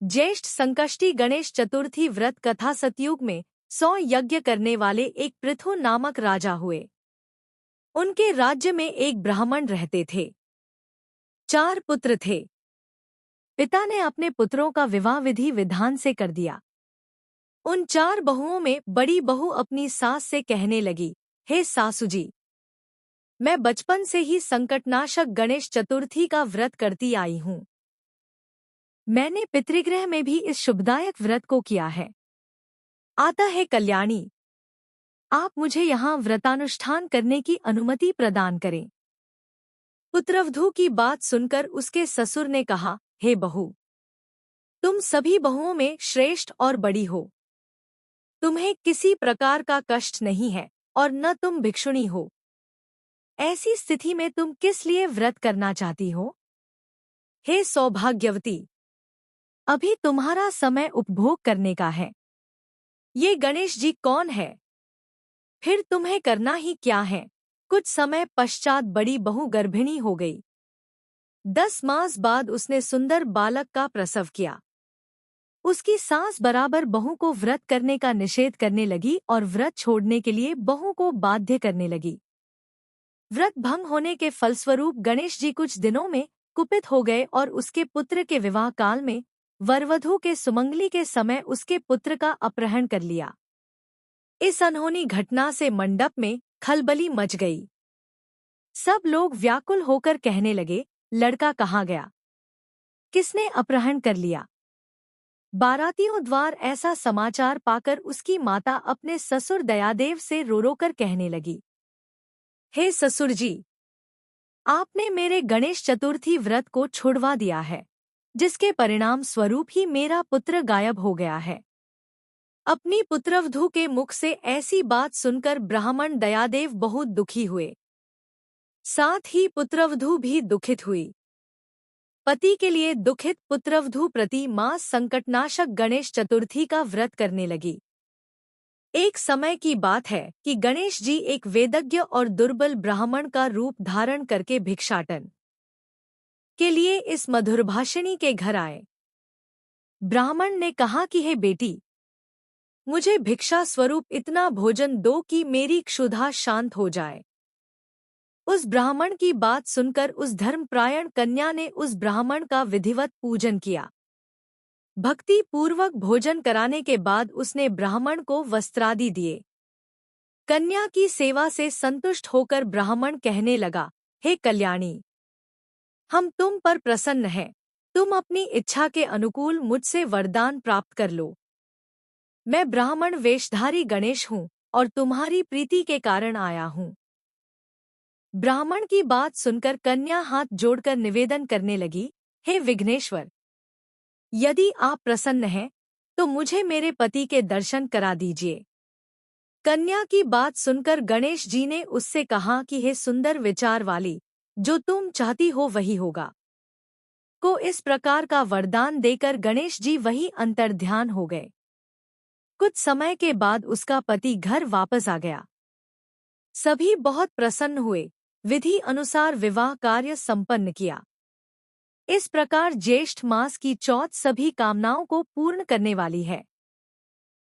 ज्येष्ठ संकष्टी गणेश चतुर्थी व्रत कथा सतयुग में 100 यज्ञ करने वाले एक पृथु नामक राजा हुए। उनके राज्य में एक ब्राह्मण रहते थे। 4 पुत्र थे। पिता ने अपने पुत्रों का विवाह विधि विधान से कर दिया। उन 4 बहुओं में बड़ी बहू अपनी सास से कहने लगी, हे सासू जी, मैं बचपन से ही संकटनाशक गणेश चतुर्थी का व्रत करती आई हूँ। मैंने पितृगृह में भी इस शुभदायक व्रत को किया है। आता है कल्याणी, आप मुझे यहाँ व्रतानुष्ठान करने की अनुमति प्रदान करें। पुत्रवधू की बात सुनकर उसके ससुर ने कहा, हे बहू, तुम सभी बहुओं में श्रेष्ठ और बड़ी हो। तुम्हें किसी प्रकार का कष्ट नहीं है और न तुम भिक्षुणी हो। ऐसी स्थिति में तुम किस लिए व्रत करना चाहती हो? हे सौभाग्यवती, अभी तुम्हारा समय उपभोग करने का है। ये गणेश जी कौन है? फिर तुम्हें करना ही क्या है? कुछ समय पश्चात बड़ी बहू गर्भिणी हो गई। 10 मास बाद उसने सुंदर बालक का प्रसव किया। उसकी सास बराबर बहू को व्रत करने का निषेध करने लगी और व्रत छोड़ने के लिए बहू को बाध्य करने लगी। व्रत भंग होने के फलस्वरूप गणेश जी कुछ दिनों में कुपित हो गए और उसके पुत्र के विवाह काल में वरवधू के सुमंगली के समय उसके पुत्र का अपहरण कर लिया। इस अनहोनी घटना से मंडप में खलबली मच गई। सब लोग व्याकुल होकर कहने लगे, लड़का कहाँ गया? किसने अपहरण कर लिया? बारातियों द्वार ऐसा समाचार पाकर उसकी माता अपने ससुर दयादेव से रो रो कर कहने लगी, हे ससुर जी, आपने मेरे गणेश चतुर्थी व्रत को छुड़वा दिया है, जिसके परिणाम स्वरूप ही मेरा पुत्र गायब हो गया है। अपनी पुत्रवधू के मुख से ऐसी बात सुनकर ब्राह्मण दयादेव बहुत दुखी हुए। साथ ही पुत्रवधू भी दुखित हुई। पति के लिए दुखित पुत्रवधू प्रति मास संकटनाशक गणेश चतुर्थी का व्रत करने लगी। एक समय की बात है कि गणेश जी एक वेदज्ञ और दुर्बल ब्राह्मण का रूप धारण करके भिक्षाटन के लिए इस मधुरभाषिणी के घर आए। ब्राह्मण ने कहा कि हे बेटी, मुझे भिक्षा स्वरूप इतना भोजन दो कि मेरी क्षुधा शांत हो जाए। उस ब्राह्मण की बात सुनकर उस धर्मप्रायण कन्या ने उस ब्राह्मण का विधिवत पूजन किया। भक्ति पूर्वक भोजन कराने के बाद उसने ब्राह्मण को वस्त्रादि दिए। कन्या की सेवा से संतुष्ट होकर ब्राह्मण कहने लगा, हे कल्याणी, हम तुम पर प्रसन्न हैं। तुम अपनी इच्छा के अनुकूल मुझसे वरदान प्राप्त कर लो। मैं ब्राह्मण वेशधारी गणेश हूँ और तुम्हारी प्रीति के कारण आया हूँ। ब्राह्मण की बात सुनकर कन्या हाथ जोड़कर निवेदन करने लगी, हे विघ्नेश्वर, यदि आप प्रसन्न हैं तो मुझे मेरे पति के दर्शन करा दीजिए। कन्या की बात सुनकर गणेश जी ने उससे कहा कि हे सुंदर विचार वाली, जो तुम चाहती हो वही होगा। को इस प्रकार का वरदान देकर गणेश जी वही अंतर्ध्यान हो गए। कुछ समय के बाद उसका पति घर वापस आ गया। सभी बहुत प्रसन्न हुए। विधि अनुसार विवाह कार्य संपन्न किया। इस प्रकार ज्येष्ठ मास की चौथ सभी कामनाओं को पूर्ण करने वाली है।